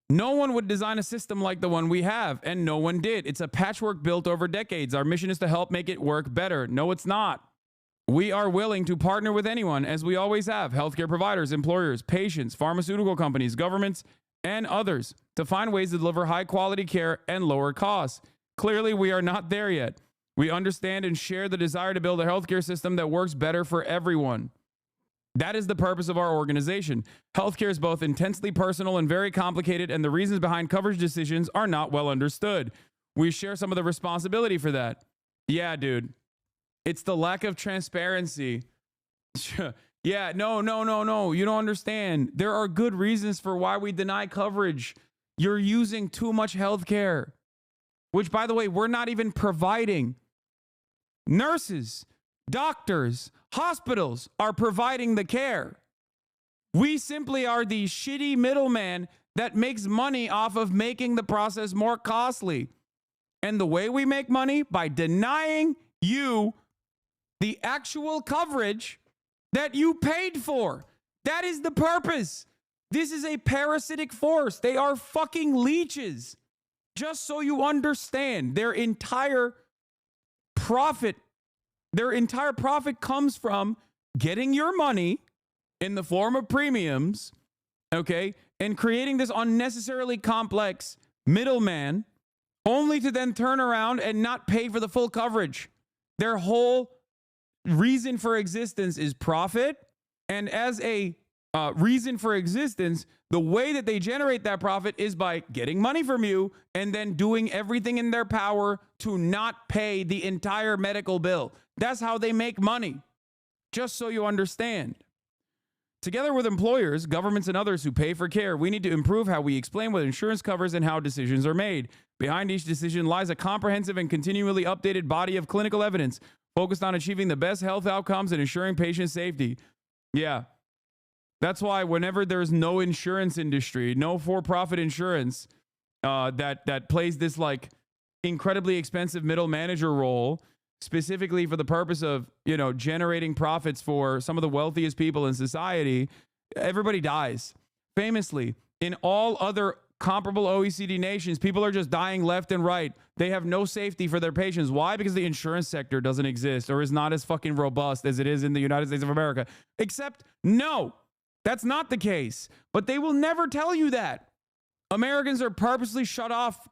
No one would design a system like the one we have, and no one did. It's a patchwork built over decades. Our mission is to help make it work better. No, it's not. We are willing to partner with anyone, as we always have, healthcare providers, employers, patients, pharmaceutical companies, governments, and others, to find ways to deliver high-quality care and lower costs. Clearly, we are not there yet. We understand and share the desire to build a healthcare system that works better for everyone. That is the purpose of our organization. Healthcare is both intensely personal and very complicated, and the reasons behind coverage decisions are not well understood. We share some of the responsibility for that. Yeah, dude. It's the lack of transparency. Yeah, no. You don't understand. There are good reasons for why we deny coverage. You're using too much healthcare, which, by the way, we're not even providing. Nurses, doctors, hospitals are providing the care. We simply are the shitty middleman that makes money off of making the process more costly. And the way we make money, by denying you the actual coverage that you paid for. That is the purpose. This is a parasitic force. They are fucking leeches. Just so you understand, their entire profit comes from getting your money in the form of premiums, okay, and creating this unnecessarily complex middleman, only to then turn around and not pay for the full coverage. Their whole reason for existence is profit, and as a reason for existence, the way that they generate that profit is by getting money from you and then doing everything in their power to not pay the entire medical bill. That's how they make money, just so you understand. Together with employers, governments, and others who pay for care, we need to improve how we explain what insurance covers and how decisions are made. Behind each decision lies a comprehensive and continually updated body of clinical evidence focused on achieving the best health outcomes and ensuring patient safety. Yeah. That's why whenever there's no insurance industry, no for-profit insurance that plays this like incredibly expensive middle manager role, specifically for the purpose of, generating profits for some of the wealthiest people in society, everybody dies. Famously, in all other comparable OECD nations, people are just dying left and right. They have no safety for their patients. Why? Because the insurance sector doesn't exist or is not as fucking robust as it is in the United States of America. Except, no, that's not the case. But they will never tell you that. Americans are purposely shut off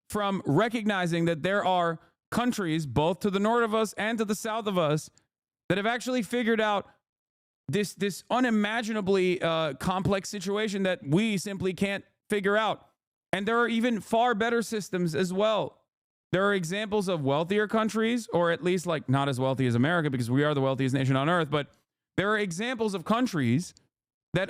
from recognizing that there are countries, both to the north of us and to the south of us, that have actually figured out this unimaginably complex situation that we simply can't figure out. And there are even far better systems as well. There are examples of wealthier countries, or at least like not as wealthy as America because we are the wealthiest nation on earth, but there are examples of countries that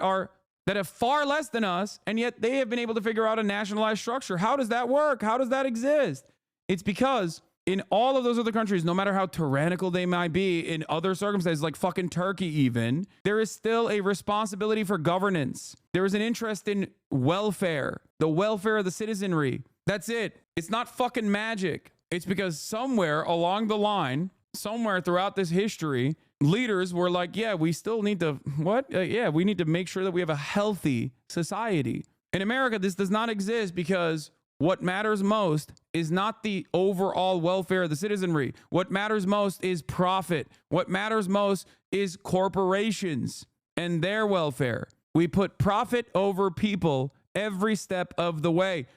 have far less than us, and yet they have been able to figure out a nationalized structure. How does that work? How does that exist? It's because in all of those other countries, no matter how tyrannical they might be in other circumstances, like fucking Turkey even, there is still a responsibility for governance. There is an interest in welfare, the welfare of the citizenry. That's it. It's not fucking magic. It's because somewhere along the line, somewhere throughout this history, leaders were like, yeah, we still need to, we need to make sure that we have a healthy society. In America, this does not exist because what matters most is not the overall welfare of the citizenry. What matters most is profit. What matters most is corporations and their welfare. We put profit over people every step of the way.